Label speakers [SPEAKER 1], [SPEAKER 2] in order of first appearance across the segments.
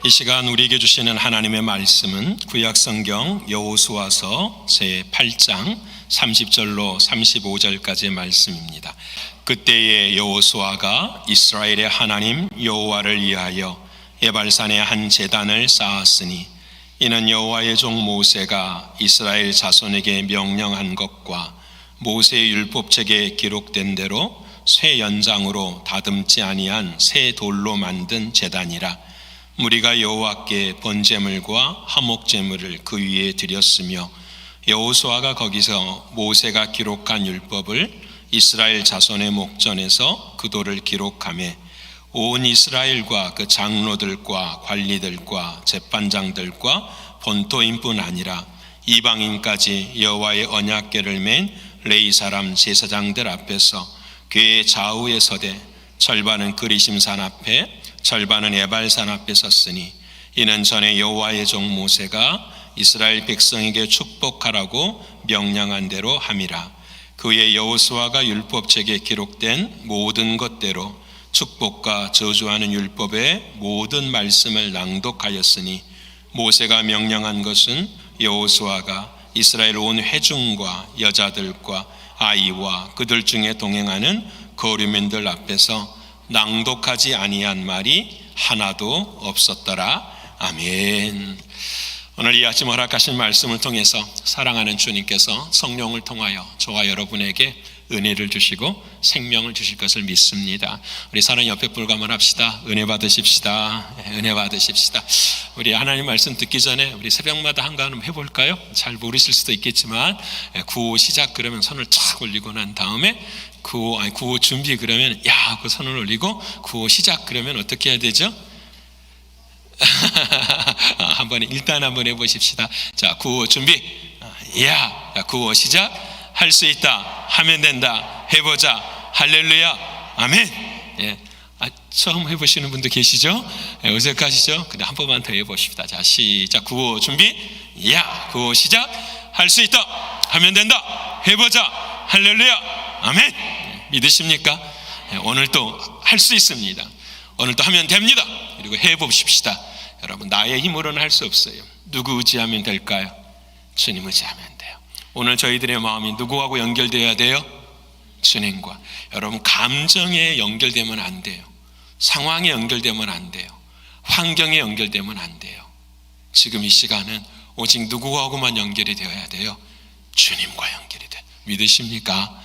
[SPEAKER 1] 이 시간 우리에게 주시는 하나님의 말씀은 구약성경 여호수아서 제8장 30절로 35절까지의 말씀입니다. 그때에 여호수아가 이스라엘의 하나님 여호와를 위하여 에발산에 한 제단을 쌓았으니 이는 여호와의 종 모세가 이스라엘 자손에게 명령한 것과 모세의 율법책에 기록된 대로 쇠 연장으로 다듬지 아니한 새 돌로 만든 제단이라. 무리가 여호와께 번제물과 화목제물을 그 위에 드렸으며 여호수아가 거기서 모세가 기록한 율법을 이스라엘 자손의 목전에서 그 돌을 기록하매 온 이스라엘과 그 장로들과 관리들과 재판장들과 본토인뿐 아니라 이방인까지 여호와의 언약궤를 맨 레위 사람 제사장들 앞에서 궤의 좌우에 서되 절반은 그리심산 앞에 절반은 에발산 앞에 섰으니 이는 전에 여호와의 종 모세가 이스라엘 백성에게 축복하라고 명령한 대로 함이라. 그의 여호수아가 율법책에 기록된 모든 것대로 축복과 저주하는 율법의 모든 말씀을 낭독하였으니 모세가 명령한 것은 여호수아가 이스라엘 온 회중과 여자들과 아이와 그들 중에 동행하는 거류민들 앞에서 낭독하지 아니한 말이 하나도 없었더라. 아멘. 오늘 이 아침 허락하신 말씀을 통해서 사랑하는 주님께서 성령을 통하여 저와 여러분에게 은혜를 주시고 생명을 주실 것을 믿습니다. 우리 사랑 옆에 분과 한번 합시다. 은혜 받으십시다. 은혜 받으십시다. 우리 하나님 말씀 듣기 전에 우리 새벽마다 한번 해볼까요? 잘 모르실 수도 있겠지만 구호 시작 그러면 손을 쫙 올리고 난 다음에 구호 준비 그러면 야 그 손을 올리고 구호 시작 그러면 어떻게 해야 되죠? 일단 한번 해보십시다. 자, 구호 준비. 야, 구호 시작. 할 수 있다. 하면 된다. 해보자. 할렐루야. 아멘. 예. 처음 해보시는 분도 계시죠? 예, 어색하시죠? 근데 한 번만 더 해보십시다. 자, 시작. 구호 준비. 야, 구호 시작. 할 수 있다. 하면 된다. 해보자. 할렐루야. 아멘. 예, 믿으십니까? 예, 오늘도 할 수 있습니다. 오늘도 하면 됩니다. 그리고 해보십시다. 여러분, 나의 힘으로는 할 수 없어요. 누구 의지하면 될까요? 주님 의지하면 돼요. 오늘 저희들의 마음이 누구하고 연결되어야 돼요? 주님과. 여러분, 감정에 연결되면 안 돼요. 상황에 연결되면 안 돼요. 환경에 연결되면 안 돼요. 지금 이 시간은 오직 누구하고만 연결이 되어야 돼요? 주님과 연결이 돼요. 믿으십니까?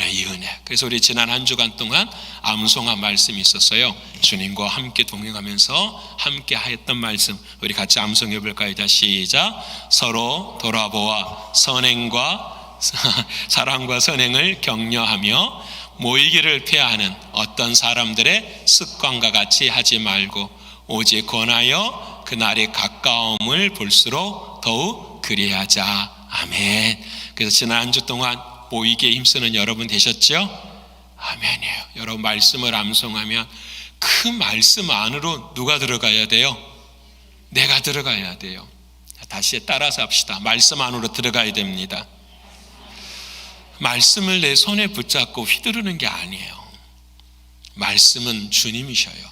[SPEAKER 1] 이 은혜. 그래서 우리 지난 한 주간 동안 암송한 말씀이 있었어요. 주님과 함께 동행하면서 함께 하였던 말씀, 우리 같이 암송해 볼까요? 자, 시작. 서로 돌아보아 선행과 사랑과 선행을 격려하며 모이기를 피하는 어떤 사람들의 습관과 같이 하지 말고 오직 권하여 그날의 가까움을 볼수록 더욱 그리하자. 아멘. 그래서 지난 한 주 동안 모이기에 힘쓰는 여러분 되셨죠? 아멘이에요. 여러분, 말씀을 암송하면 그 말씀 안으로 누가 들어가야 돼요? 내가 들어가야 돼요. 다시 따라서 합시다. 말씀 안으로 들어가야 됩니다. 말씀을 내 손에 붙잡고 휘두르는 게 아니에요. 말씀은 주님이셔요.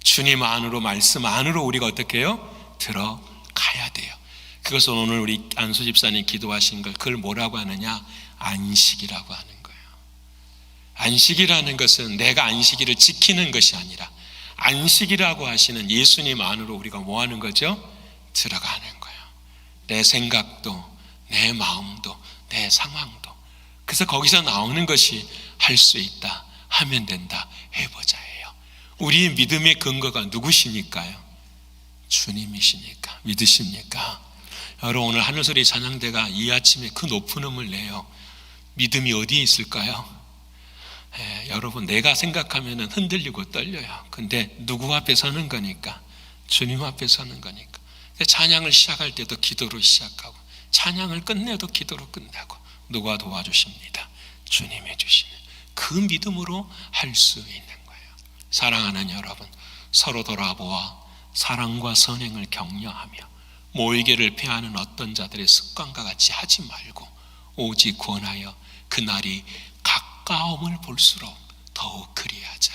[SPEAKER 1] 주님 안으로, 말씀 안으로 우리가 어떻게 해요? 들어가야 돼요. 그것은 오늘 우리 안수 집사님 기도하신 걸, 그걸 뭐라고 하느냐? 안식이라고 하는 거예요. 안식이라는 것은 내가 안식일을 지키는 것이 아니라 안식이라고 하시는 예수님 안으로 우리가 뭐 하는 거죠? 들어가는 거예요. 내 생각도, 내 마음도, 내 상황도. 그래서 거기서 나오는 것이 할 수 있다, 하면 된다, 해보자예요. 우리의 믿음의 근거가 누구시니까요? 주님이시니까. 믿으십니까? 여러분, 오늘 하늘소리 찬양대가 이 아침에 그 높은 음을 내요. 믿음이 어디에 있을까요? 여러분, 내가 생각하면 흔들리고 떨려요. 근데 누구 앞에 서는 거니까? 주님 앞에 서는 거니까. 찬양을 시작할 때도 기도로 시작하고 찬양을 끝내도 기도로 끝나고 누가 도와주십니다? 주님이 주시는 그 믿음으로 할 수 있는 거예요. 사랑하는 여러분, 서로 돌아보아 사랑과 선행을 격려하며 모이기를 피하는 어떤 자들의 습관과 같이 하지 말고 오직 권하여 그날이 가까움을 볼수록 더욱 그리하자.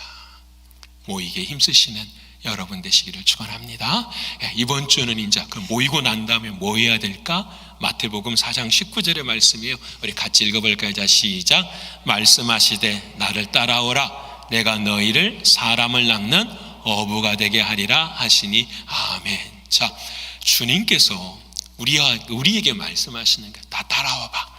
[SPEAKER 1] 모이기에 힘쓰시는 여러분 되시기를 축원합니다. 이번 주는 이제 그 모이고 난 다음에 뭐 해야 될까? 마태복음 4장 19절의 말씀이에요. 우리 같이 읽어볼까요? 자, 시작. 말씀하시되 나를 따라오라. 내가 너희를 사람을 낚는 어부가 되게 하리라 하시니 아멘. 자, 주님께서 우리에게 말씀하시는 게 다 따라와봐.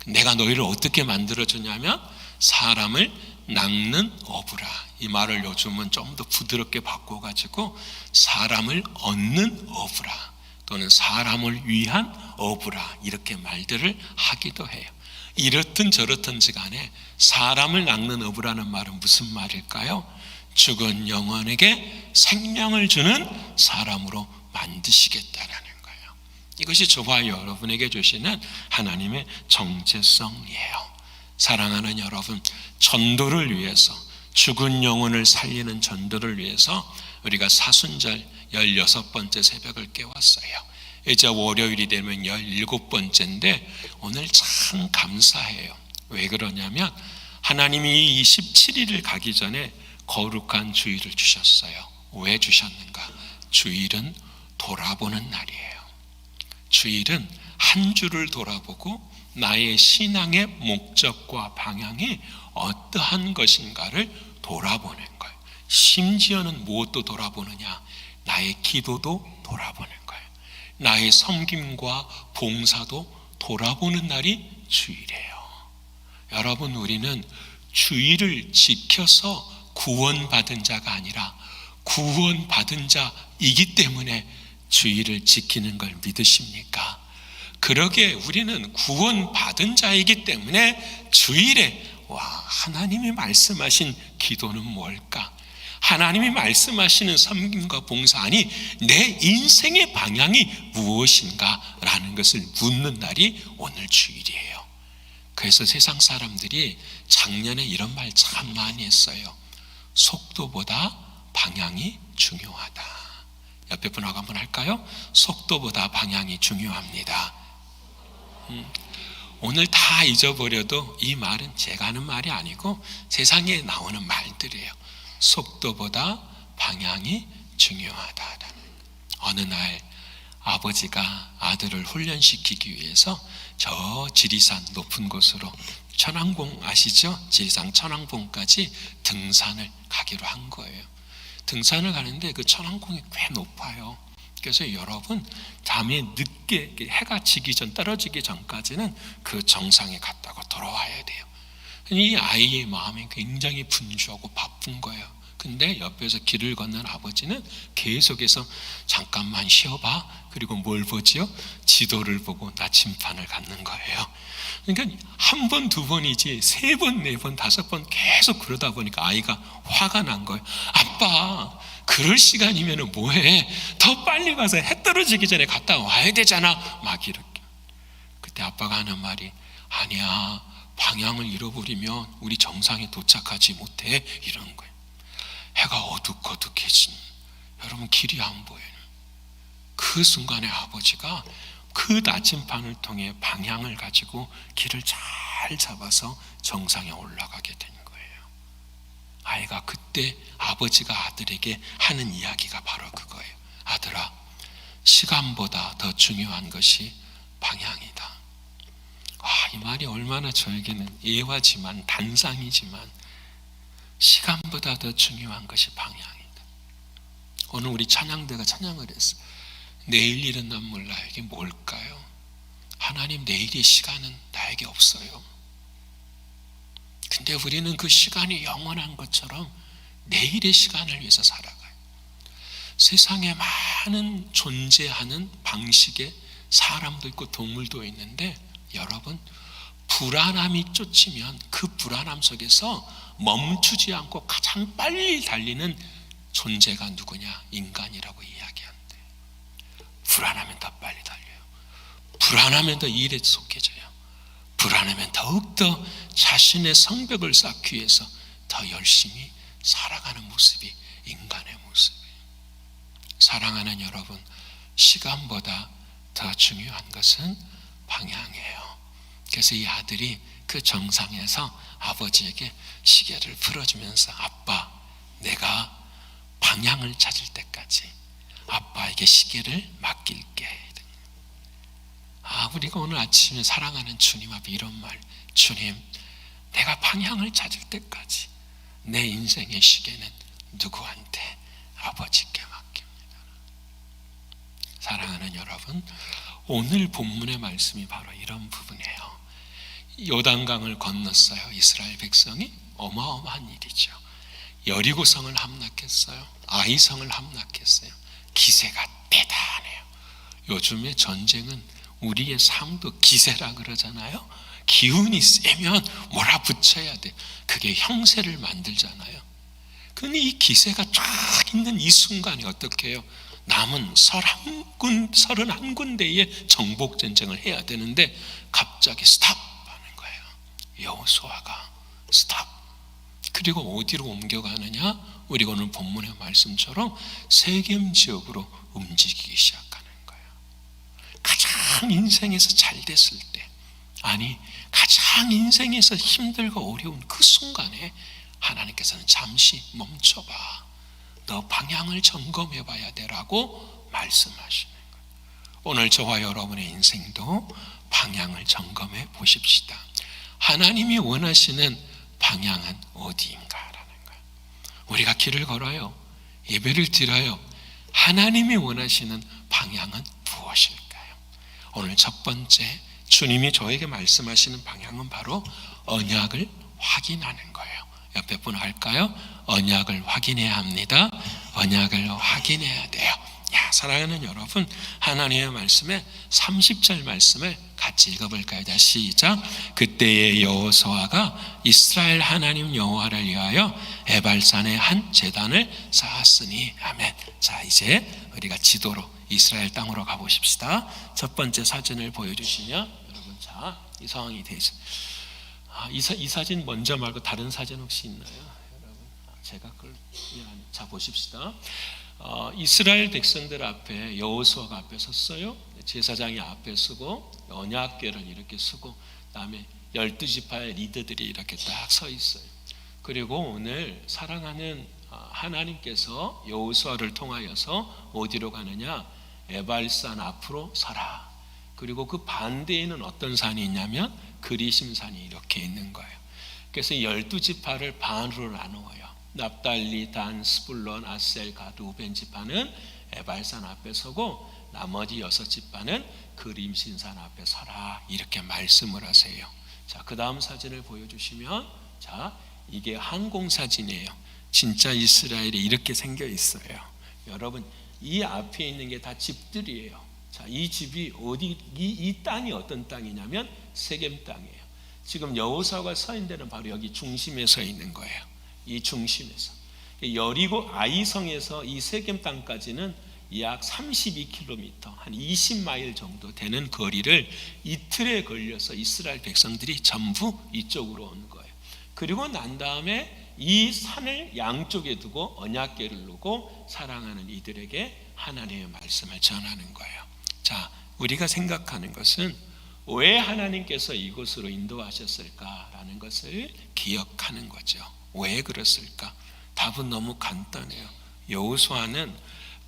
[SPEAKER 1] 내가 너희를 어떻게 만들어주냐면 사람을 낚는 어부라. 이 말을 요즘은 좀 더 부드럽게 바꿔가지고 사람을 얻는 어부라, 또는 사람을 위한 어부라, 이렇게 말들을 하기도 해요. 이렇든 저렇든지 간에 사람을 낚는 어부라는 말은 무슨 말일까요? 죽은 영혼에게 생명을 주는 사람으로 만드시겠다라는 거예요. 이것이 저와 여러분에게 주시는 하나님의 정체성이에요. 사랑하는 여러분, 전도를 위해서, 죽은 영혼을 살리는 전도를 위해서 우리가 사순절 16번째 새벽을 깨웠어요. 이제 월요일이 되면 17번째인데 오늘 참 감사해요. 왜 그러냐면 하나님이 이 17일을 가기 전에 거룩한 주일을 주셨어요. 왜 주셨는가? 주일은 돌아보는 날이에요. 주일은 한 주를 돌아보고 나의 신앙의 목적과 방향이 어떠한 것인가를 돌아보는 거예요. 심지어는 무엇도 돌아보느냐? 나의 기도도 돌아보는 거예요. 나의 섬김과 봉사도 돌아보는 날이 주일이에요. 여러분, 우리는 주일을 지켜서 구원받은 자가 아니라 구원받은 자이기 때문에 주일을 지키는 걸 믿으십니까? 그러게 우리는 구원받은 자이기 때문에 주일에 하나님이 말씀하신 기도는 뭘까? 하나님이 말씀하시는 섬김과 봉사, 아니 내 인생의 방향이 무엇인가? 라는 것을 묻는 날이 오늘 주일이에요. 그래서 세상 사람들이 작년에 이런 말 참 많이 했어요. 속도보다 방향이 중요하다. 옆에 분하고 한번 할까요? 속도보다 방향이 중요합니다. 오늘 다 잊어버려도 이 말은 제가 하는 말이 아니고 세상에 나오는 말들이에요. 속도보다 방향이 중요하다. 어느 날 아버지가 아들을 훈련시키기 위해서 저 지리산 높은 곳으로, 천왕봉 아시죠? 지리산 천왕봉까지 등산을 가기로 한 거예요. 등산을 가는데 그 천왕봉이 꽤 높아요. 그래서 여러분, 밤에 늦게 해가 지기 전, 떨어지기 전까지는 그 정상에 갔다가 돌아와야 돼요. 이 아이의 마음이 굉장히 분주하고 바쁜 거예요. 근데 옆에서 길을 걷는 아버지는 계속해서 잠깐만 쉬어봐. 그리고 뭘 보지요? 지도를 보고 나침반을 갖는 거예요. 그러니까 한 번, 두 번이지 3번, 4번, 5번 계속 그러다 보니까 아이가 화가 난 거예요. 아빠, 그럴 시간이면 뭐해? 더 빨리 가서 해 떨어지기 전에 갔다 와야 되잖아. 막 이렇게. 그때 아빠가 하는 말이, 아니야, 방향을 잃어버리면 우리 정상에 도착하지 못해. 이러는 거예요. 해가 어둑어둑해진, 여러분 길이 안 보여요. 그 순간에 아버지가 그 나침반을 통해 방향을 가지고 길을 잘 잡아서 정상에 올라가게 된 거예요. 아이가 그때 아버지가 아들에게 하는 이야기가 바로 그거예요. 아들아, 시간보다 더 중요한 것이 방향이다. 이 말이 얼마나 저에게는 예화지만, 단상이지만 시간보다 더 중요한 것이 방향이다. 오늘 우리 찬양대가 찬양을 했어요. 내일 일은 난 몰라요. 이게 뭘까요? 하나님, 내일의 시간은 나에게 없어요. 근데 우리는 그 시간이 영원한 것처럼 내일의 시간을 위해서 살아가요. 세상에 많은 존재하는 방식의 사람도 있고 동물도 있는데, 여러분, 불안함이 쫓으면 그 불안함 속에서 멈추지 않고 가장 빨리 달리는 존재가 누구냐? 인간이라고 이야기한대. 불안하면 더 빨리 달려요. 불안하면 더 일에 속해져요. 불안하면 더욱더 자신의 성벽을 쌓기 위해서 더 열심히 살아가는 모습이 인간의 모습이에요. 사랑하는 여러분, 시간보다 더 중요한 것은 방향이에요. 그래서 이 아들이 그 정상에서 아버지에게 시계를 풀어주면서, 아빠, 내가 방향을 찾을 때까지 아빠에게 시계를 맡길게. 우리가 오늘 아침에 사랑하는 주님 앞에 이런 말, 주님, 내가 방향을 찾을 때까지 내 인생의 시계는 누구한테? 아버지께 맡깁니다. 사랑하는 여러분, 오늘 본문의 말씀이 바로 이런 부분이에요. 요단강을 건넜어요. 이스라엘 백성이. 어마어마한 일이죠. 여리고성을 함락했어요. 아이성을 함락했어요. 기세가 대단해요. 요즘에 전쟁은 우리의 삶도 기세라 그러잖아요. 기운이 세면 몰아붙여야 돼. 그게 형세를 만들잖아요. 근데 이 기세가 쫙 있는 이 순간이 어떻게 해요? 남은 31군데의 정복전쟁을 해야 되는데 갑자기 스탑하는 거예요. 여호수아가 스탑. 그리고 어디로 옮겨가느냐? 우리가 오늘 본문의 말씀처럼 세겜 지역으로 움직이기 시작하는 거예요. 가장 인생에서 잘 됐을 때, 가장 인생에서 힘들고 어려운 그 순간에 하나님께서는 잠시 멈춰봐. 너 방향을 점검해 봐야 되라고 말씀하시는 거예요. 오늘 저와 여러분의 인생도 방향을 점검해 보십시다. 하나님이 원하시는 방향은 어디인가라는 거예요. 우리가 길을 걸어요. 예배를 드려요. 하나님이 원하시는 방향은 무엇일까요? 오늘 첫 번째 주님이 저에게 말씀하시는 방향은 바로 언약을 확인하는 거예요. 옆에 분 할까요? 언약을 확인해야 합니다. 언약을 확인해야 돼요. 사랑하는 여러분, 하나님의 말씀에 30절 말씀을 같이 읽어볼까요? 자, 시작. 그때의 여호수아가 이스라엘 하나님 여호와를 위하여 에발산에 한 제단을 쌓았으니. 아멘. 자, 이제 우리가 지도로 이스라엘 땅으로 가보십시다. 첫 번째 사진을 보여주시면 여러분, 자, 이 상황이 되어 있습니다. 이 사진 먼저 말고 다른 사진 혹시 있나요? 여러분, 제가 그걸 자 보십시다. 이스라엘 백성들 앞에 여호수아가 앞에 섰어요. 제사장이 앞에 서고 언약궤를 이렇게 서고 그다음에 12지파의 리더들이 이렇게 딱 서 있어요. 그리고 오늘 사랑하는 하나님께서 여호수아를 통하여서 어디로 가느냐? 에발산 앞으로 서라. 그리고 그 반대에는 어떤 산이 있냐면 그리심산이 이렇게 있는 거예요. 그래서 12지파를 반으로 나누어요. 납달리, 단, 스불론, 아셀, 갓, 루벤 지파는 에발산 앞에 서고 나머지 6지파는 그림신산 앞에 서라. 이렇게 말씀을 하세요. 자, 그 다음 사진을 보여주시면, 자, 이게 항공사진이에요. 진짜 이스라엘이 이렇게 생겨 있어요. 여러분, 이 앞에 있는 게 다 집들이에요. 자, 이 집이 이 땅이 어떤 땅이냐면 세겜 땅이에요. 지금 여호수아가 서 있는 데는 바로 여기 중심에 서 있는 거예요. 이 중심에서 여리고 아이성에서 이 세겜 땅까지는 약 32km, 한 20마일 정도 되는 거리를 이틀에 걸려서 이스라엘 백성들이 전부 이쪽으로 온 거예요. 그리고 난 다음에 이 산을 양쪽에 두고 언약궤를 놓고 사랑하는 이들에게 하나님의 말씀을 전하는 거예요. 자, 우리가 생각하는 것은 왜 하나님께서 이곳으로 인도하셨을까라는 것을 기억하는 거죠. 왜 그랬을까? 답은 너무 간단해요. 여호수아는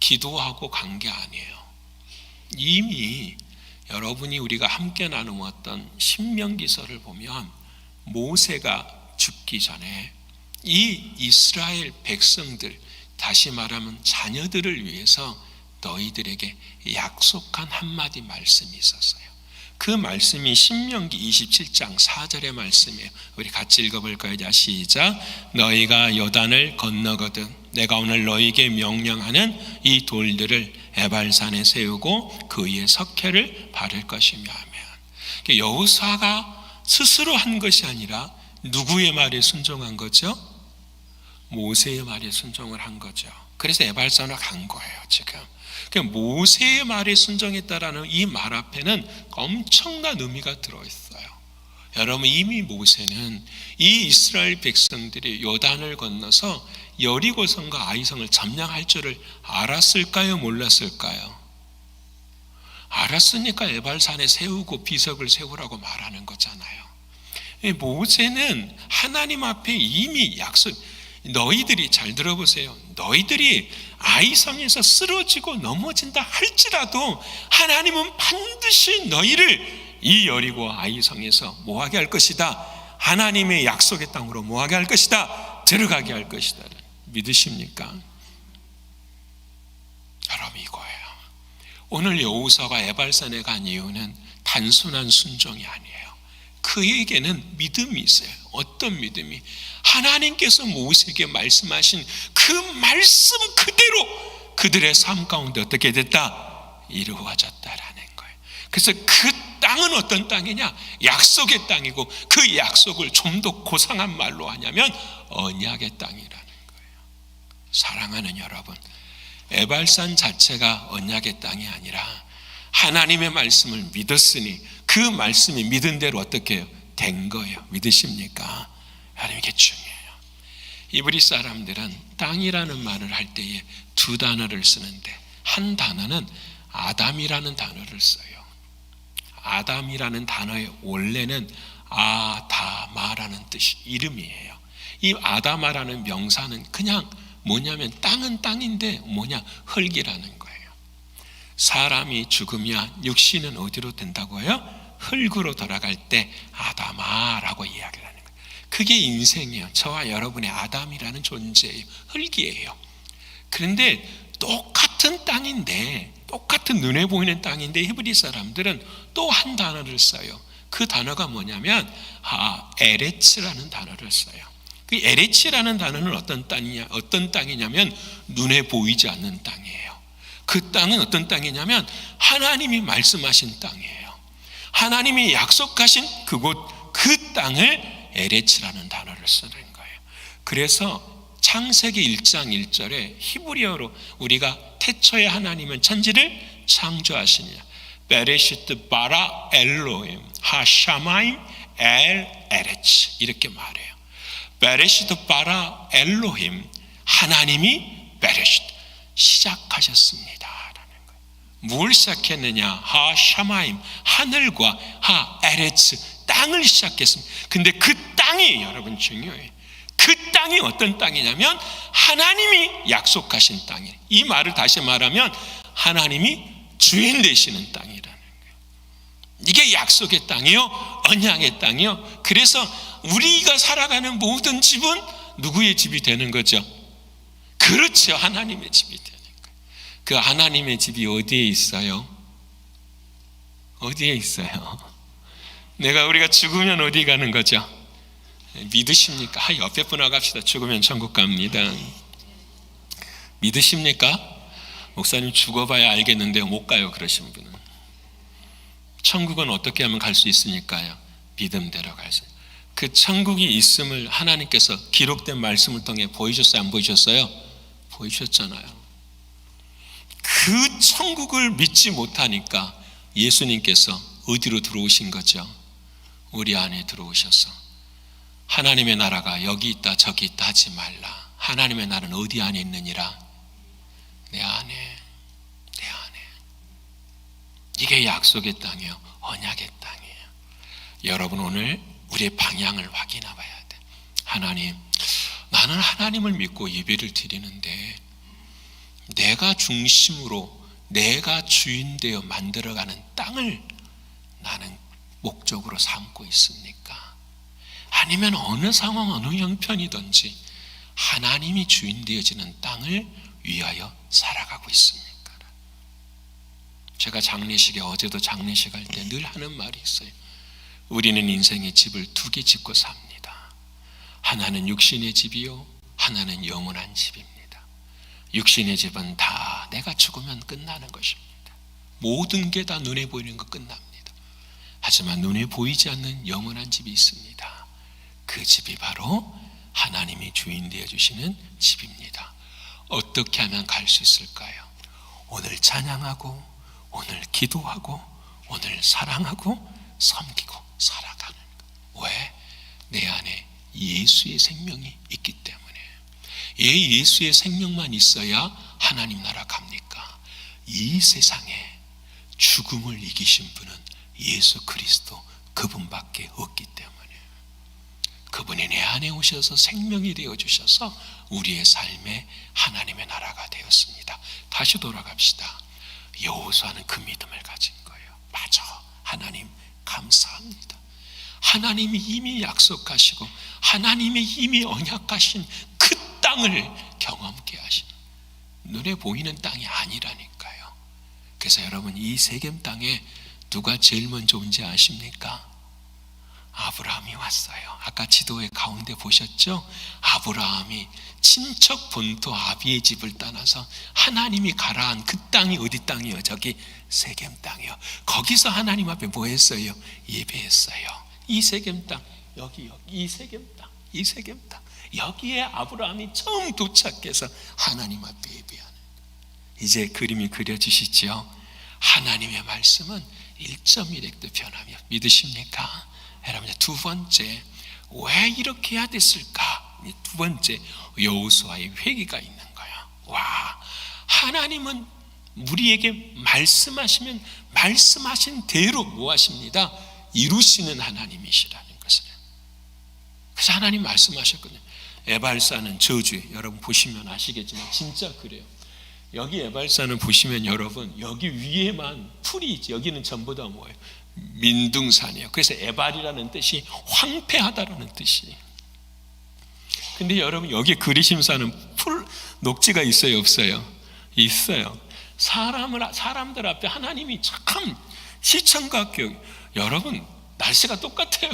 [SPEAKER 1] 기도하고 간 게 아니에요. 이미 여러분이 우리가 함께 나누었던 신명기서를 보면 모세가 죽기 전에 이 이스라엘 백성들, 다시 말하면 자녀들을 위해서 너희들에게 약속한 한마디 말씀이 있었어요. 그 말씀이 신명기 27장 4절의 말씀이에요. 우리 같이 읽어볼까요? 자, 시작. 너희가 요단을 건너거든 내가 오늘 너희에게 명령하는 이 돌들을 에발산에 세우고 그 위에 석회를 바를 것이며 하면, 여호수아가 스스로 한 것이 아니라 누구의 말에 순종한 거죠? 모세의 말에 순종을 한 거죠. 그래서 에발산으로 간 거예요. 지금 모세의 말에 순종했다라는 이 말 앞에는 엄청난 의미가 들어있어요. 여러분, 이미 모세는 이 이스라엘 백성들이 요단을 건너서 여리고성과 아이성을 점령할 줄을 알았을까요? 몰랐을까요? 알았으니까 에발산에 세우고 비석을 세우라고 말하는 거잖아요. 모세는 하나님 앞에 이미 너희들이, 잘 들어보세요, 너희들이 아이성에서 쓰러지고 넘어진다 할지라도 하나님은 반드시 너희를 이 여리고 아이성에서 뭐하게 할 것이다, 하나님의 약속의 땅으로 뭐하게 할 것이다, 들어가게 할 것이다. 믿으십니까? 여러분, 이거예요. 오늘 여호수아가 에발산에 간 이유는 단순한 순종이 아니에요. 그에게는 믿음이 있어요. 어떤 믿음이? 하나님께서 모세에게 말씀하신 그 말씀 그대로 그들의 삶 가운데 어떻게 됐다? 이루어졌다라는 거예요. 그래서 그 땅은 어떤 땅이냐? 약속의 땅이고, 그 약속을 좀 더 고상한 말로 하냐면 언약의 땅이라는 거예요. 사랑하는 여러분, 에발산 자체가 언약의 땅이 아니라 하나님의 말씀을 믿었으니 그 말씀이 믿은 대로 어떻게 해요? 된 거예요. 믿으십니까? 여러분, 이게 중요해요. 이브리 사람들은 땅이라는 말을 할 때에 두 단어를 쓰는데, 한 단어는 아담이라는 단어를 써요. 아담이라는 단어의 원래는 아다마라는 뜻이 이름이에요. 이 아다마라는 명사는 그냥 뭐냐면 땅은 땅인데 뭐냐? 흙이라는 거예요. 사람이 죽으면 육신은 어디로 된다고요? 흙으로 돌아갈 때 아다마라고 이야기를 하는 거예요. 그게 인생이에요. 저와 여러분의 아담이라는 존재예요. 흙이에요. 그런데 똑같은 땅인데, 똑같은 눈에 보이는 땅인데 히브리 사람들은 또 한 단어를 써요. 그 단어가 뭐냐면 에레츠라는 단어를 써요. 그 에레츠라는 단어는 어떤 땅이냐면 눈에 보이지 않는 땅이에요. 그 땅은 어떤 땅이냐면 하나님이 말씀하신 땅이에요. 하나님이 약속하신 그곳, 그 땅을 에레츠라는 단어를 쓰는 거예요. 그래서 창세기 1장 1절에 히브리어로 우리가 태초에 하나님은 천지를 창조하시니라, 베레시트 바라 엘로임 하샤마임 엘 에레츠, 이렇게 말해요. 베레시트 바라 엘로힘, 하나님이 베레시트, 시작하셨습니다 라는 거예요. 뭘 시작했느냐? 하샤마임, 하늘과 하 에레츠, 땅을 시작했습니다. 근데 그 땅이 여러분 중요해요. 그 땅이 어떤 땅이냐면 하나님이 약속하신 땅이에요. 이 말을 다시 말하면 하나님이 주인 되시는 땅이라는 거예요. 이게 약속의 땅이요, 언약의 땅이요. 그래서 우리가 살아가는 모든 집은 누구의 집이 되는 거죠? 그렇죠, 하나님의 집이 되는 거예요. 그 하나님의 집이 어디에 있어요? 어디에 있어요? 우리가 죽으면 어디 가는 거죠? 믿으십니까? 옆에 분하고 합시다. 죽으면 천국 갑니다. 믿으십니까? 목사님, 죽어봐야 알겠는데 못 가요 그러신 분은. 천국은 어떻게 하면 갈 수 있으니까요? 믿음대로 갈 수 있어요. 그 천국이 있음을 하나님께서 기록된 말씀을 통해 보여주셨어요? 안 보여주셨어요? 보여주셨잖아요. 그 천국을 믿지 못하니까 예수님께서 어디로 들어오신 거죠? 우리 안에 들어오셔서 하나님의 나라가 여기 있다 저기 있다 하지 말라. 하나님의 나라는 어디 안에 있느니라? 내 안에, 내 안에. 이게 약속의 땅이에요. 언약의 땅이에요. 여러분, 오늘 우리의 방향을 확인해 봐야 돼. 하나님, 나는 하나님을 믿고 예배를 드리는데 내가 중심으로, 내가 주인 되어 만들어가는 땅을 나는 목적으로 삼고 있습니까? 아니면 어느 상황, 어느 형편이든지 하나님이 주인 되어지는 땅을 위하여 살아가고 있습니까? 제가 장례식에, 어제도 장례식 할 때 늘 하는 말이 있어요. 우리는 인생의 집을 두 개 짓고 삽니다. 하나는 육신의 집이요, 하나는 영원한 집입니다. 육신의 집은 다 내가 죽으면 끝나는 것입니다. 모든 게 다 눈에 보이는 거 끝납니다. 하지만 눈에 보이지 않는 영원한 집이 있습니다. 그 집이 바로 하나님이 주인 되어 주시는 집입니다. 어떻게 하면 갈 수 있을까요? 오늘 찬양하고, 오늘 기도하고, 오늘 사랑하고 섬기고 살아가는 것. 왜? 내 안에 예수의 생명이 있기 때문에. 예수의 생명만 있어야 하나님 나라 갑니까? 이 세상에 죽음을 이기신 분은 예수 그리스도, 그분밖에 없기 때문에. 그분이 내 안에 오셔서 생명이 되어주셔서 우리의 삶에 하나님의 나라가 되었습니다. 다시 돌아갑시다. 여호수아는 그 믿음을 가진 거예요. 맞아, 하나님 감사합니다. 하나님이 이미 약속하시고 하나님이 이미 언약하신 그 땅을 경험케 하신, 눈에 보이는 땅이 아니라니까요. 그래서 여러분, 이 세겜 땅에 누가 제일 먼저 온지 아십니까? 아브라함이 왔어요. 아까 지도의 가운데 보셨죠? 아브라함이 친척 본토 아비의 집을 떠나서 하나님이 가라한 그 땅이 어디 땅이요? 저기 세겜 땅이요. 거기서 하나님 앞에 뭐 했어요? 예배했어요. 이 세겜 땅, 여기 이 세겜 땅, 이 세겜 땅, 여기에 아브라함이 처음 도착해서 하나님 앞에 예배하는. 이제 그림이 그려지시죠? 하나님의 말씀은 1.1핵도 변함이 없. 믿으십니까? 여러분, 두 번째, 왜 이렇게 해야 됐을까? 두 번째, 여호수아의 회개가 있는 거야. 와, 하나님은 우리에게 말씀하시면 말씀하신 대로 뭐 하십니다? 이루시는 하나님이시라는 것을. 그래서 하나님 말씀하셨거든요. 에발사는 저주에, 여러분 보시면 아시겠지만 진짜 그래요. 여기 에발사는 보시면 여러분, 여기 위에만 풀이 있지, 여기는 전부 다 뭐예요? 민둥산이에요. 그래서 에발이라는 뜻이 황폐하다라는 뜻이에요. 근데 여러분, 여기 그리심산은 풀 녹지가 있어요, 없어요? 있어요. 사람들 앞에 하나님이 참 시청각 교육. 여러분, 날씨가 똑같아요.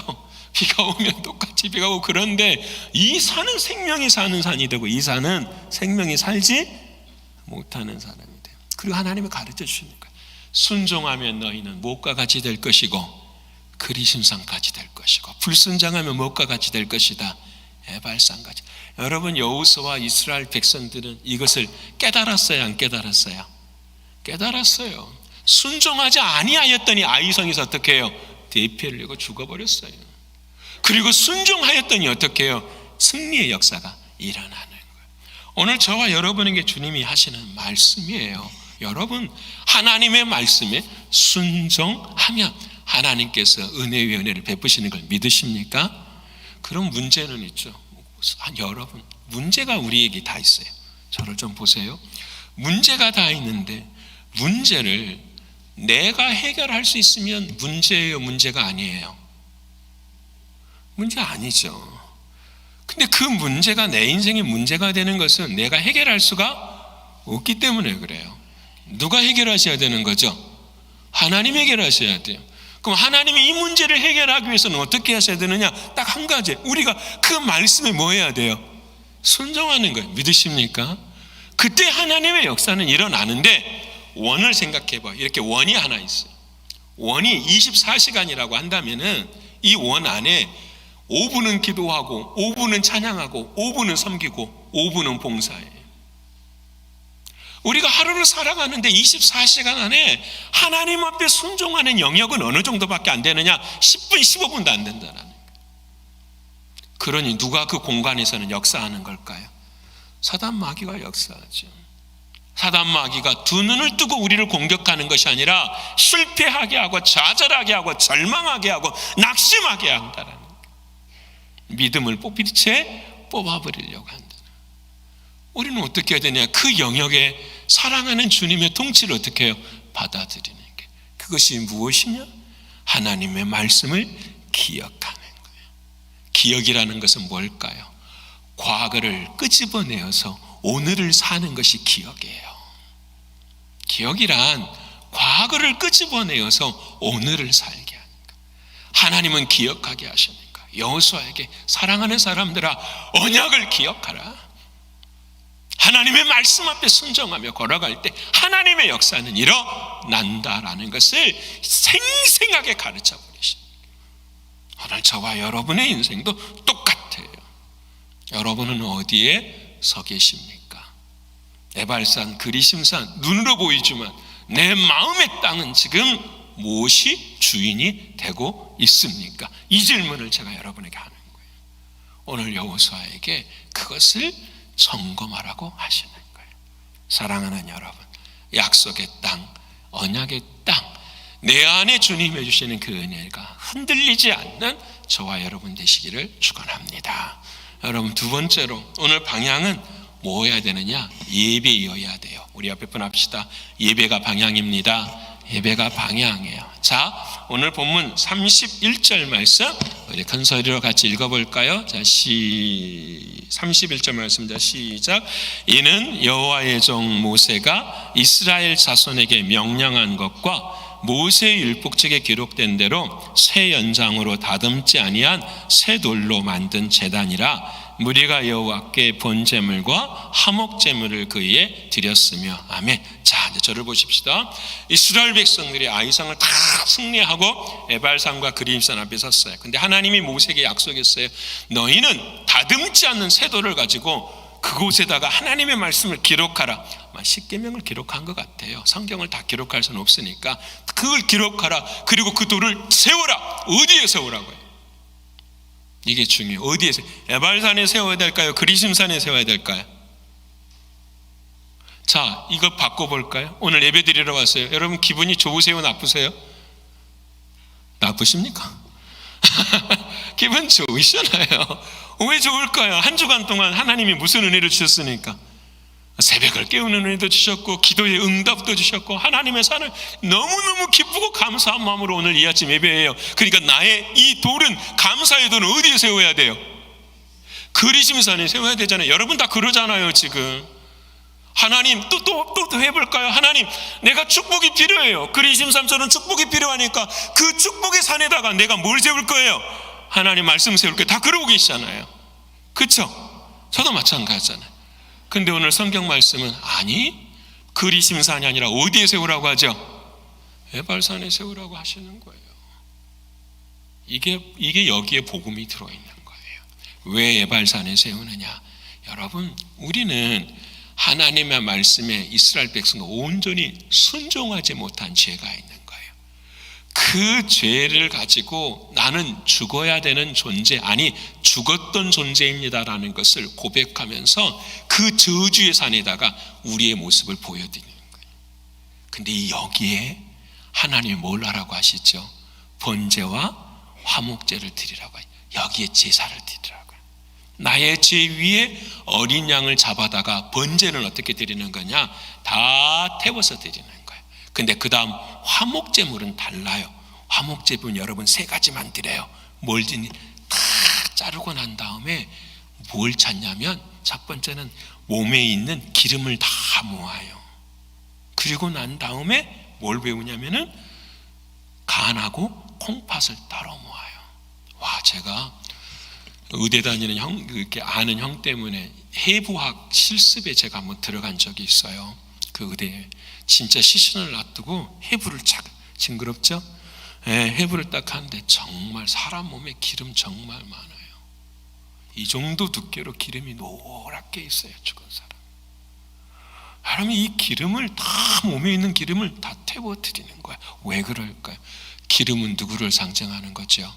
[SPEAKER 1] 비가 오면 똑같이 비가 오고. 그런데 이 산은 생명이 사는 산이 되고 이 산은 생명이 살지 못하는 사람이 돼요. 그리고 하나님이 가르쳐 주시는 거예요. 순종하면 너희는 못과 같이 될 것이고 그리심산까지 될 것이고, 불순종하면 못과 같이 될 것이다, 에발산까지. 여러분, 여호수아와 이스라엘 백성들은 이것을 깨달았어요, 안 깨달았어요? 깨달았어요. 순종하지 아니하였더니 아이성에서 어떻게 해요? 대피를 내고 죽어버렸어요. 그리고 순종하였더니 어떻게 해요? 승리의 역사가 일어나는 거예요. 오늘 저와 여러분에게 주님이 하시는 말씀이에요. 여러분, 하나님의 말씀에 순종하면 하나님께서 은혜의 은혜를 베푸시는 걸 믿으십니까? 그럼 문제는 있죠. 여러분, 문제가 우리에게 다 있어요. 저를 좀 보세요. 문제가 다 있는데 문제를 내가 해결할 수 있으면 문제예요, 문제가 아니에요? 문제 아니죠. 근데 그 문제가 내 인생의 문제가 되는 것은 내가 해결할 수가 없기 때문에 그래요. 누가 해결하셔야 되는 거죠? 하나님 해결하셔야 돼요. 그럼 하나님이 이 문제를 해결하기 위해서는 어떻게 하셔야 되느냐? 딱 한 가지, 우리가 그 말씀에 뭐 해야 돼요? 순종하는 거예요. 믿으십니까? 그때 하나님의 역사는 일어나는데, 원을 생각해 봐. 이렇게 원이 하나 있어요. 원이 24시간이라고 한다면은 이 원 안에 5분은 기도하고 5분은 찬양하고 5분은 섬기고 5분은 봉사해요. 우리가 하루를 살아가는데 24시간 안에 하나님 앞에 순종하는 영역은 어느 정도밖에 안 되느냐? 10분, 15분도 안 된다는 거예요. 그러니 누가 그 공간에서는 역사하는 걸까요? 사단 마귀가 역사하죠. 사단 마귀가 두 눈을 뜨고 우리를 공격하는 것이 아니라 실패하게 하고 좌절하게 하고 절망하게 하고 낙심하게 한다는 거예요. 믿음을 뽑히채 뽑아버리려고 한다. 우리는 어떻게 해야 되냐? 그 영역에 사랑하는 주님의 통치를 어떻게 해요? 받아들이는 게. 그것이 무엇이냐? 하나님의 말씀을 기억하는 거예요. 기억이라는 것은 뭘까요? 과거를 끄집어내어서 오늘을 사는 것이 기억이에요. 기억이란 과거를 끄집어내어서 오늘을 살게 하는 것. 하나님은 기억하게 하시니까 여호수아에게 사랑하는 사람들아, 언약을 기억하라. 하나님의 말씀 앞에 순종하며 걸어갈 때 하나님의 역사는 일어난다라는 것을 생생하게 가르쳐 버리십니다. 오늘 저와 여러분의 인생도 똑같아요. 여러분은 어디에 서 계십니까? 에발산, 그리심산, 눈으로 보이지만 내 마음의 땅은 지금 무엇이 주인이 되고 있습니까? 이 질문을 제가 여러분에게 하는 거예요. 오늘 여호수아에게 그것을 점검하라고 하시는 거예요. 사랑하는 여러분, 약속의 땅, 언약의 땅, 내 안에 주님이 주시는 그 은혜가 흔들리지 않는 저와 여러분 되시기를 축원합니다. 여러분, 두 번째로 오늘 방향은 뭐 해야 되느냐? 예배이어야 돼요. 우리 옆에 분 합시다. 예배가 방향입니다. 예배가 방향이에요. 자, 오늘 본문 31절 말씀 우리 큰 소리로 같이 읽어볼까요? 자, 31절 말씀, 자, 시작. 이는 여호와의 종 모세가 이스라엘 자손에게 명령한 것과 모세의 율법책에 기록된 대로 새 연장으로 다듬지 아니한 새 돌로 만든 제단이라. 무리가 여호와께 번제물과 화목제물을 그에게 드렸으며. 아멘. 자, 이제 저를 보십시다. 이스라엘 백성들이 아이상을 다 승리하고 에발산과 그림산 앞에 섰어요. 근데 하나님이 모세에게 약속했어요. 너희는 다듬지 않는 새 돌을 가지고 그곳에다가 하나님의 말씀을 기록하라. 십계명을 기록한 것 같아요. 성경을 다 기록할 수는 없으니까 그걸 기록하라. 그리고 그 돌을 세워라. 어디에 세우라고요? 이게 중요해요. 어디에서? 에발산에 세워야 될까요? 그리심산에 세워야 될까요? 자, 이거 바꿔볼까요? 오늘 예배 드리러 왔어요. 여러분 기분이 좋으세요? 나쁘세요? 나쁘십니까? 기분 좋으시잖아요. 왜 좋을까요? 한 주간 동안 하나님이 무슨 은혜를 주셨으니까. 새벽을 깨우는 은혜도 주셨고 기도의 응답도 주셨고 하나님의 산을 너무너무 기쁘고 감사한 마음으로 오늘 이 아침 예배해요. 그러니까 나의 이 돌은, 감사의 돌은 어디에 세워야 돼요? 그리심산에 세워야 되잖아요. 여러분 다 그러잖아요. 지금 하나님 또 해볼까요? 하나님, 내가 축복이 필요해요. 그리심산처럼 축복이 필요하니까 그 축복의 산에다가 내가 뭘 세울 거예요? 하나님 말씀 세울 거예요. 다 그러고 계시잖아요. 그렇죠? 저도 마찬가지잖아요. 근데 오늘 성경 말씀은 아니, 그리심산이 아니라 어디에 세우라고 하죠? 에발산에 세우라고 하시는 거예요. 이게 여기에 복음이 들어있는 거예요. 왜 에발산에 세우느냐? 여러분, 우리는 하나님의 말씀에 이스라엘 백성도 온전히 순종하지 못한 죄가 있는 거예요. 그 죄를 가지고 나는 죽어야 되는 존재, 아니 죽었던 존재입니다라는 것을 고백하면서 그 저주의 산에다가 우리의 모습을 보여드리는 거예요. 근데 여기에 하나님이 뭘 하라고 하시죠? 번제와 화목제를 드리라고 해요. 여기에 제사를 드리라고 해요. 나의 죄 위에 어린 양을 잡아다가 번제는 어떻게 드리는 거냐? 다 태워서 드리는 거예요. 근데 그 다음 화목제물은 달라요. 화목제물은 여러분 세 가지만 드려요. 뭘 드니? 다 자르고 난 다음에 뭘 찾냐면 첫 번째는 몸에 있는 기름을 다 모아요. 그리고 난 다음에 뭘 배우냐면은 간하고 콩팥을 따로 모아요. 와, 제가 의대 다니는 형, 이렇게 아는 형 때문에 해부학 실습에 제가 한번 들어간 적이 있어요. 그 의대에 진짜 시신을 놔두고 해부를 착, 징그럽죠? 해부를 딱 하는데 정말 사람 몸에 기름 정말 많아요. 이 정도 두께로 기름이 노랗게 있어요. 죽은 사람. 하나님이 이 기름을 다, 몸에 있는 기름을 다 태워 드리는 거야. 왜 그럴까요? 기름은 누구를 상징하는 거죠?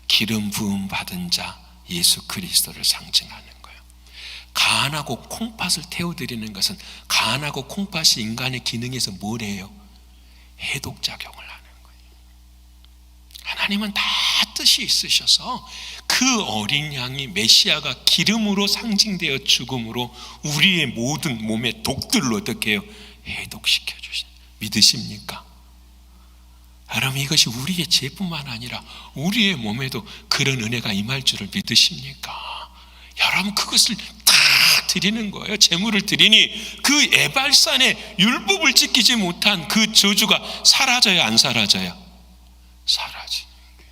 [SPEAKER 1] 기름 부음 받은 자 예수 그리스도를 상징하는 거예요. 간하고 콩팥을 태워드리는 것은, 간하고 콩팥이 인간의 기능에서 뭘 해요? 해독작용을 하는 거예요. 하나님은 다 뜻이 있으셔서 그 어린 양이 메시아가 기름으로 상징되어 죽음으로 우리의 모든 몸의 독들을 어떻게 해요? 해독시켜 주신. 믿으십니까? 여러분, 이것이 우리의 죄뿐만 아니라 우리의 몸에도 그런 은혜가 임할 줄을 믿으십니까? 여러분, 그것을 다 드리는 거예요. 제물을 드리니 그 에발산에 율법을 지키지 못한 그 저주가 사라져요, 안 사라져요? 사라지는 거예요.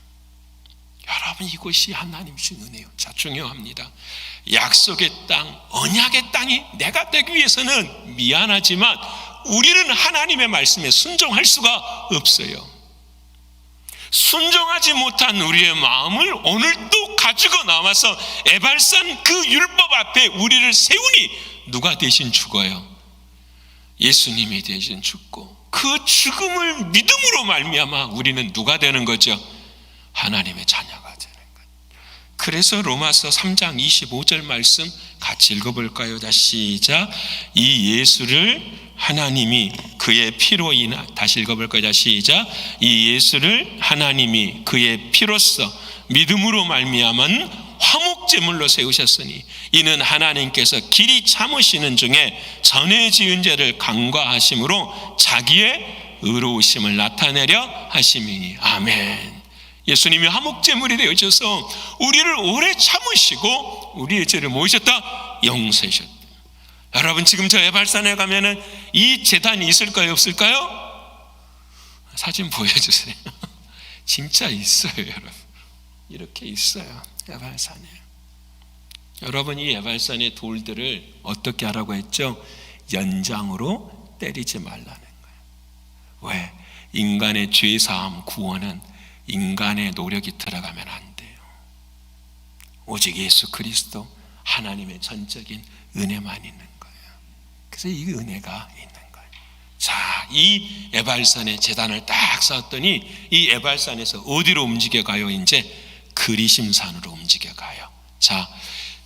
[SPEAKER 1] 여러분, 이것이 하나님 주신 은혜요. 자, 중요합니다. 약속의 땅, 언약의 땅이 내가 되기 위해서는 미안하지만 우리는 하나님의 말씀에 순종할 수가 없어요. 순종하지 못한 우리의 마음을 오늘 또 가지고 나와서 에발산 그 율법 앞에 우리를 세우니 누가 대신 죽어요? 예수님이 대신 죽고, 그 죽음을 믿음으로 말미암아 우리는 누가 되는 거죠? 하나님의 자녀가 되는 거예요. 그래서 로마서 3장 25절 말씀 같이 읽어볼까요? 자, 시작. 이 예수를 하나님이 그의 피로 인하, 다시 읽어볼까요? 자, 시작. 이 예수를 하나님이 그의 피로써 믿음으로 말미암은 화목제물로 세우셨으니 이는 하나님께서 길이 참으시는 중에 전에 지은 죄를 간과하심으로 자기의 의로우심을 나타내려 하심이니. 아멘. 예수님이 화목제물이 되어져서 우리를 오래 참으시고 우리의 죄를 모으셨다, 용서하셨다. 여러분, 지금 저 에발산에 가면은 이 제단이 있을까요, 없을까요? 사진 보여주세요. 진짜 있어요, 여러분. 이렇게 있어요, 에발산에. 여러분, 이 에발산의 돌들을 어떻게 하라고 했죠? 연장으로 때리지 말라는 거예요. 왜? 인간의 죄사함 구원은 인간의 노력이 들어가면 안 돼요. 오직 예수 그리스도 하나님의 전적인 은혜만 있는 거예요. 그래서 이 은혜가 있는 거예요. 자, 이 에발산에 제단을 딱 쌓았더니 이 에발산에서 어디로 움직여가요? 이제 그리심산으로 움직여가요. 자,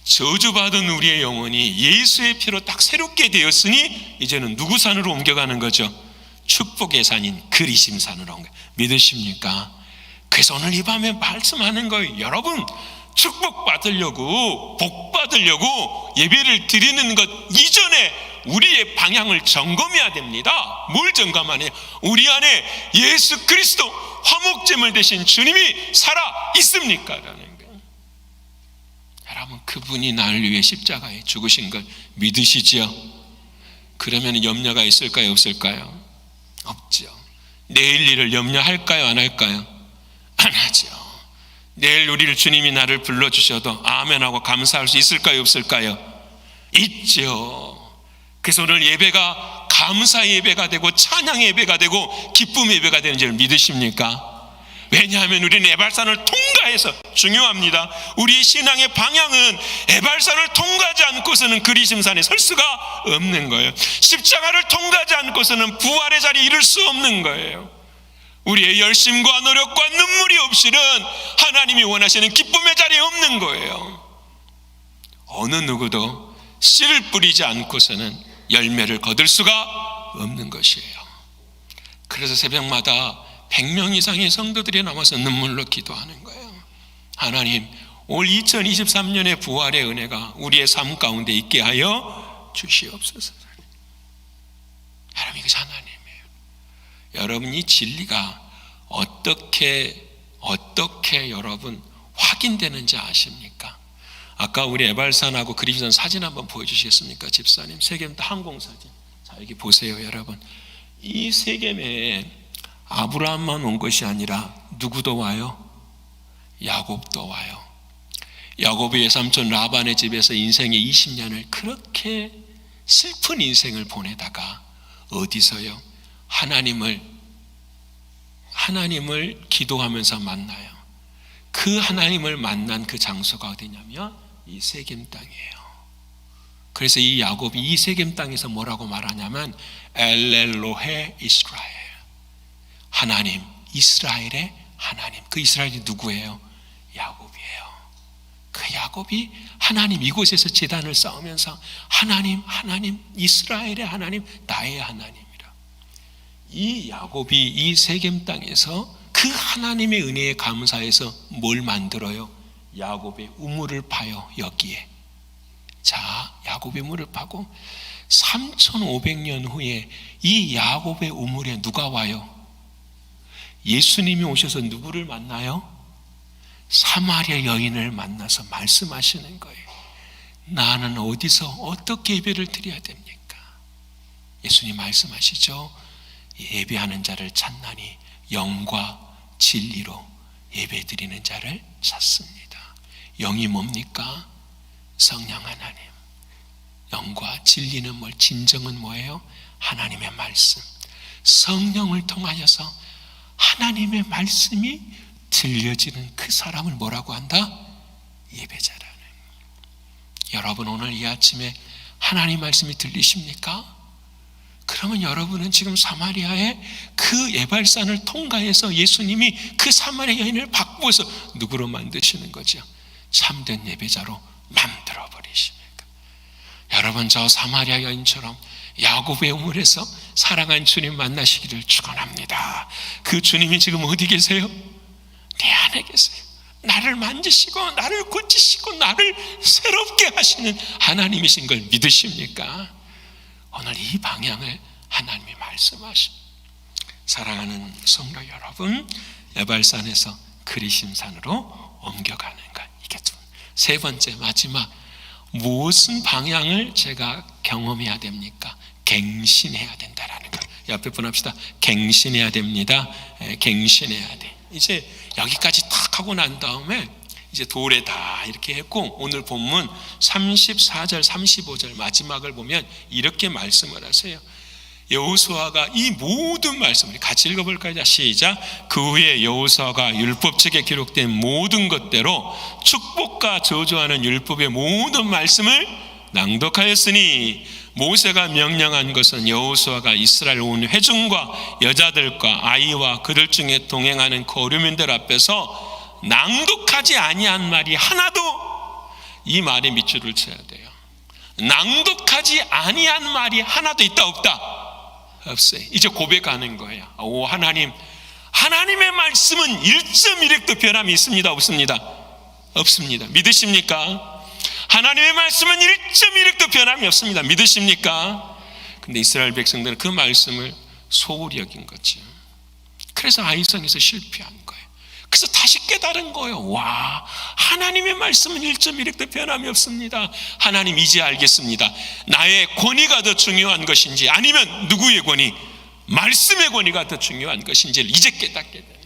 [SPEAKER 1] 저주받은 우리의 영혼이 예수의 피로 딱 새롭게 되었으니 이제는 누구 산으로 옮겨가는 거죠? 축복의 산인 그리심산으로 옮겨. 믿으십니까? 그래서 오늘 이 밤에 말씀하는 거예요. 여러분, 축복받으려고, 복받으려고 예배를 드리는 것 이전에 우리의 방향을 점검해야 됩니다. 뭘 점검하냐? 우리 안에 예수 그리스도 화목제물 되신 주님이 살아 있습니까? 라는 거예요. 여러분, 그분이 나를 위해 십자가에 죽으신 걸 믿으시지요? 그러면 염려가 있을까요, 없을까요? 없죠. 내일 일을 염려할까요, 안 할까요? 안 하죠. 내일 우리를 주님이 나를 불러주셔도 아멘하고 감사할 수 있을까요, 없을까요? 있죠. 그래서 오늘 예배가 감사 예배가 되고 찬양 예배가 되고 기쁨 예배가 되는 줄 믿으십니까? 왜냐하면 우리는 에발산을 통과해서, 중요합니다, 우리의 신앙의 방향은 에발산을 통과하지 않고서는 그리심산에 설 수가 없는 거예요. 십자가를 통과하지 않고서는 부활의 자리에 이를 수 없는 거예요. 우리의 열심과 노력과 눈물이 없이는 하나님이 원하시는 기쁨의 자리에 없는 거예요. 어느 누구도 씨를 뿌리지 않고서는 열매를 거둘 수가 없는 것이에요. 그래서 새벽마다 100명 이상의 성도들이 나와서 눈물로 기도하는 거예요. 하나님, 올 2023년의 부활의 은혜가 우리의 삶 가운데 있게 하여 주시옵소서. 여러분, 이것이 하나님이에요. 여러분, 이 진리가 어떻게 여러분 확인되는지 아십니까? 아까 우리 에발산하고 그리심산 사진 한번 보여주시겠습니까? 집사님, 세겜 항공 사진. 자, 여기 보세요, 여러분. 이 세겜에 아브라함만 온 것이 아니라 누구도 와요? 야곱도 와요. 야곱의 외삼촌 라반의 집에서 인생의 20년을 그렇게 슬픈 인생을 보내다가 어디서요? 하나님을 기도하면서 만나요. 그 하나님을 만난 그 장소가 어디냐면 이 세겜 땅이에요. 그래서 이 야곱이 이 세겜 땅에서 뭐라고 말하냐면 엘렐로헤 이스라엘, 하나님, 이스라엘의 하나님. 그 이스라엘이 누구예요? 야곱이에요. 그 야곱이 하나님, 이곳에서 제단을 쌓으면서 하나님, 이스라엘의 하나님, 나의 하나님이라. 이 야곱이 이 세겜 땅에서 그 하나님의 은혜에 감사해서 뭘 만들어요? 야곱의 우물을 파요, 여기에. 자, 야곱의 우물을 파고 3500년 후에 이 야곱의 우물에 누가 와요? 예수님이 오셔서 누구를 만나요? 사마리아 여인을 만나서 말씀하시는 거예요. 나는 어디서 어떻게 예배를 드려야 됩니까? 예수님 말씀하시죠. 예배하는 자를 찾나니 영과 진리로 예배 드리는 자를 찾습니다. 영이 뭡니까? 성령 하나님. 영과 진리는 뭘? 진정은 뭐예요? 하나님의 말씀. 성령을 통하여서 하나님의 말씀이 들려지는 그 사람을 뭐라고 한다? 예배자라는. 여러분, 오늘 이 아침에 하나님 말씀이 들리십니까? 그러면 여러분은 지금 사마리아의 그 에발산을 통과해서 예수님이 그 사마리아 여인을 바꾸어서 누구로 만드시는 거죠? 참된 예배자로 만들어 버리십니까? 여러분, 저 사마리아 여인처럼 야곱의 우물에서 사랑한 주님 만나시기를 축원합니다. 그 주님이 지금 어디 계세요? 내 안에 계세요. 나를 만지시고 나를 고치시고 나를 새롭게 하시는 하나님이신 걸 믿으십니까? 오늘 이 방향을 하나님이 말씀하십니다. 사랑하는 성도 여러분, 에발산에서 그리심산으로 옮겨가는 것, 이게 세 번째 마지막, 무슨 방향을 제가 경험해야 됩니까? 갱신해야 된다라는 거. 옆에 분 합시다. 갱신해야 됩니다. 갱신해야 돼. 이제 여기까지 딱 하고 난 다음에 이제 도래 다 이렇게 했고, 오늘 본문 34절 35절 마지막을 보면 이렇게 말씀을 하세요. 여호수아가 이 모든 말씀을 같이 읽어볼까요? 시작. 그 후에 여호수아가 율법책에 기록된 모든 것대로 축복과 저주하는 율법의 모든 말씀을 낭독하였으니, 모세가 명령한 것은 여호수아가 이스라엘 온 회중과 여자들과 아이와 그들 중에 동행하는 거류민들 앞에서 낭독하지 아니한 말이 하나도, 이 말에 밑줄을 쳐야 돼요. 낭독하지 아니한 말이 하나도 있다 없다? 없어요. 이제 고백하는 거예요. 오 하나님, 하나님의 말씀은 1.1획도 변함이 있습니다 없습니다? 없습니다. 믿으십니까? 하나님의 말씀은 1.1획도 변함이 없습니다. 믿으십니까? 근데 이스라엘 백성들은 그 말씀을 소홀히 여긴 거죠. 그래서 아이성에서 실패한 거예요. 그래서 다시 깨달은 거예요. 와, 하나님의 말씀은 1.1획도 변함이 없습니다. 하나님, 이제 알겠습니다. 나의 권위가 더 중요한 것인지 아니면 누구의 권위, 말씀의 권위가 더 중요한 것인지를 이제 깨닫게 되니까.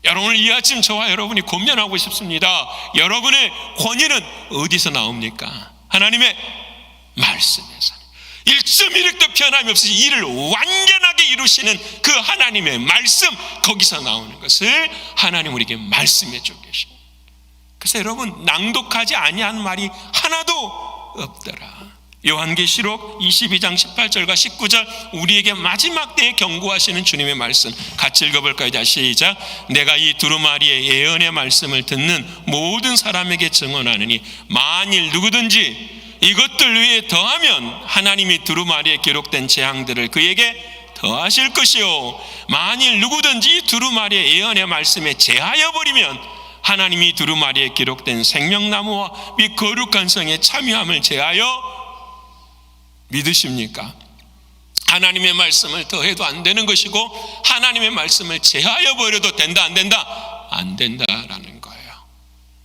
[SPEAKER 1] 여러분을 이 아침 저와 여러분이 고민하고 싶습니다. 여러분의 권위는 어디서 나옵니까? 하나님의 말씀에서. 1.1획도 변함이 없이 이를 완전하게 이루시는 그 하나님의 말씀, 거기서 나오는 것을 하나님 우리에게 말씀해 주고 계십니다. 그래서 여러분, 낭독하지 아니한 말이 하나도 없더라. 요한계시록 22장 18절과 19절, 우리에게 마지막 때에 경고하시는 주님의 말씀 같이 읽어볼까요? 시작. 내가 이 두루마리의 예언의 말씀을 듣는 모든 사람에게 증언하느니, 만일 누구든지 이것들 위에 더하면 하나님이 두루마리에 기록된 재앙들을 그에게 더하실 것이요, 만일 누구든지 두루마리의 예언의 말씀에 제하여 버리면 하나님이 두루마리에 기록된 생명나무와 및 거룩한 성의 참여함을 제하여. 믿으십니까? 하나님의 말씀을 더해도 안 되는 것이고, 하나님의 말씀을 제하여 버려도 된다 안 된다? 안 된다라는 거예요.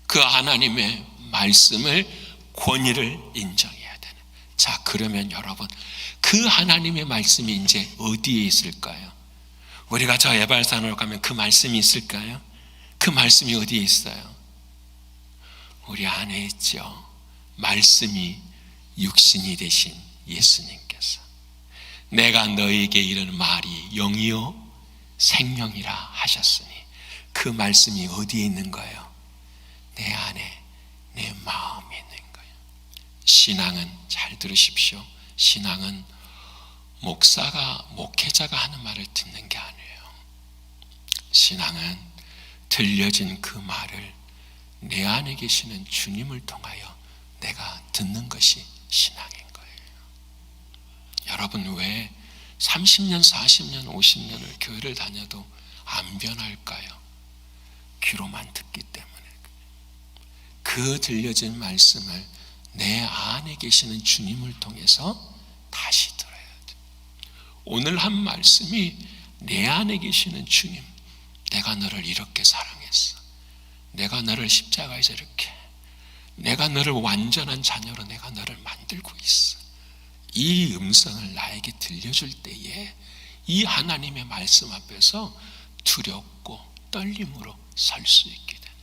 [SPEAKER 1] 그 하나님의 말씀을, 권위를 인정해야 되는. 자, 그러면 여러분, 그 하나님의 말씀이 이제 어디에 있을까요? 우리가 저 에발산으로 가면 그 말씀이 있을까요? 그 말씀이 어디에 있어요? 우리 안에 있죠. 말씀이 육신이 되신 예수님께서 내가 너에게 이르는 말이 영이요 생명이라 하셨으니, 그 말씀이 어디에 있는 거예요? 내 안에, 내 마음에 있는 거예요. 신앙은, 잘 들으십시오, 신앙은 목회자가 하는 말을 듣는 게 아니에요. 신앙은 들려진 그 말을 내 안에 계시는 주님을 통하여 내가 듣는 것이 신앙인 거예요. 여러분, 왜 30년, 40년, 50년을 교회를 다녀도 안 변할까요? 귀로만 듣기 때문에. 그 들려진 말씀을 내 안에 계시는 주님을 통해서 다시 들어야 돼. 오늘 한 말씀이 내 안에 계시는 주님, 내가 너를 이렇게 사랑했어, 내가 너를 십자가에서 이렇게, 내가 너를 완전한 자녀로 내가 너를 만들고 있어, 이 음성을 나에게 들려줄 때에 이 하나님의 말씀 앞에서 두렵고 떨림으로 설 수 있게 되는,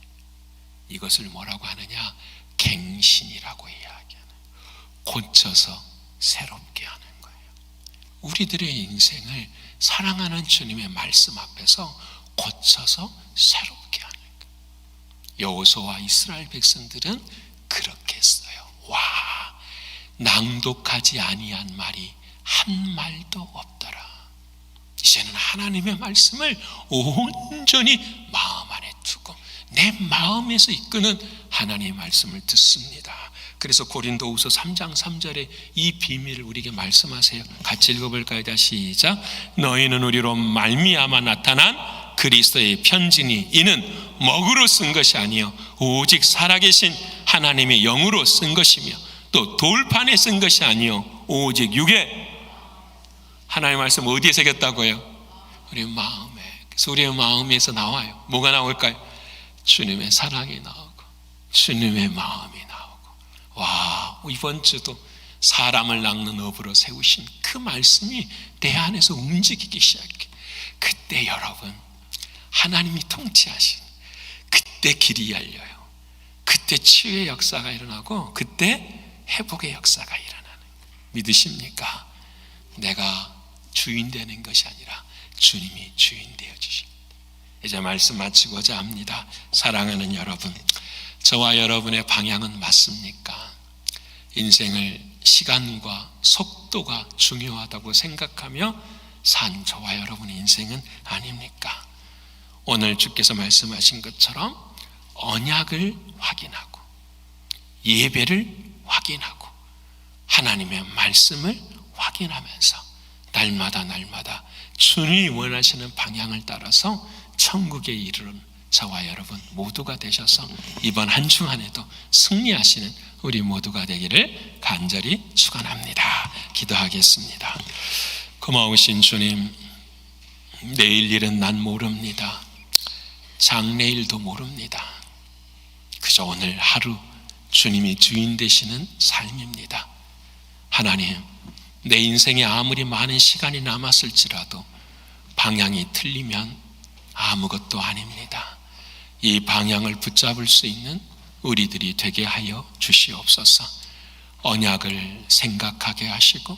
[SPEAKER 1] 이것을 뭐라고 하느냐? 갱신이라고 이야기하는, 고쳐서 새롭게 하는 거예요. 우리들의 인생을 사랑하는 주님의 말씀 앞에서 고쳐서 새롭게 하는 거예요. 여호수아와 이스라엘 백성들은 그렇게 했어요. 와, 낭독하지 아니한 말이 한 말도 없더라. 이제는 하나님의 말씀을 온전히 마음 안에 두고 내 마음에서 이끄는 하나님의 말씀을 듣습니다. 그래서 고린도후서 3장 3절에 이 비밀을 우리에게 말씀하세요. 같이 읽어볼까요? 시작. 너희는 우리로 말미암아 나타난 그리스도의 편지니 이는 먹으로 쓴 것이 아니요 오직 살아계신 하나님의 영으로 쓴 것이며 또 돌판에 쓴 것이 아니요 오직 육에. 하나님의 말씀 어디에 새겼다고요? 우리 마음에. 그래서 우리의 마음에서 나와요. 뭐가 나올까요? 주님의 사랑이 나오고 주님의 마음이 나오고. 와, 이번 주도 사람을 낚는 업으로 세우신 그 말씀이 내 안에서 움직이기 시작해. 그때 여러분 하나님이 통치하신 그때 길이 열려요. 그때 치유의 역사가 일어나고 그때 회복의 역사가 일어나는. 믿으십니까? 내가 주인 되는 것이 아니라 주님이 주인 되어 주십니다. 이제 말씀 마치고자 합니다. 사랑하는 여러분, 저와 여러분의 방향은 맞습니까? 인생을 시간과 속도가 중요하다고 생각하며 산 저와 여러분의 인생은 아닙니까? 오늘 주께서 말씀하신 것처럼 언약을 확인하고 예배를 확인하고 하나님의 말씀을 확인하면서 날마다 주님이 원하시는 방향을 따라서 천국에 이르는 저와 여러분 모두가 되셔서 이번 한 주간에도 승리하시는 우리 모두가 되기를 간절히 축원합니다. 기도하겠습니다. 고마우신 주님, 내일 일은 난 모릅니다. 장래일도 모릅니다. 그저 오늘 하루 주님이 주인 되시는 삶입니다. 하나님, 내 인생에 아무리 많은 시간이 남았을지라도 방향이 틀리면 아무것도 아닙니다. 이 방향을 붙잡을 수 있는 우리들이 되게 하여 주시옵소서. 언약을 생각하게 하시고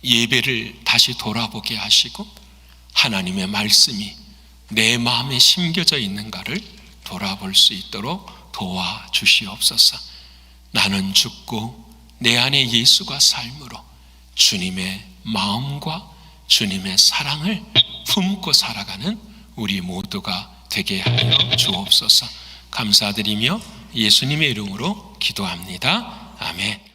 [SPEAKER 1] 예배를 다시 돌아보게 하시고 하나님의 말씀이 내 마음에 심겨져 있는가를 돌아볼 수 있도록 도와주시옵소서. 나는 죽고 내 안에 예수가 삶으로 주님의 마음과 주님의 사랑을 품고 살아가는 우리 모두가 되게 하여 주옵소서. 감사드리며 예수님의 이름으로 기도합니다. 아멘.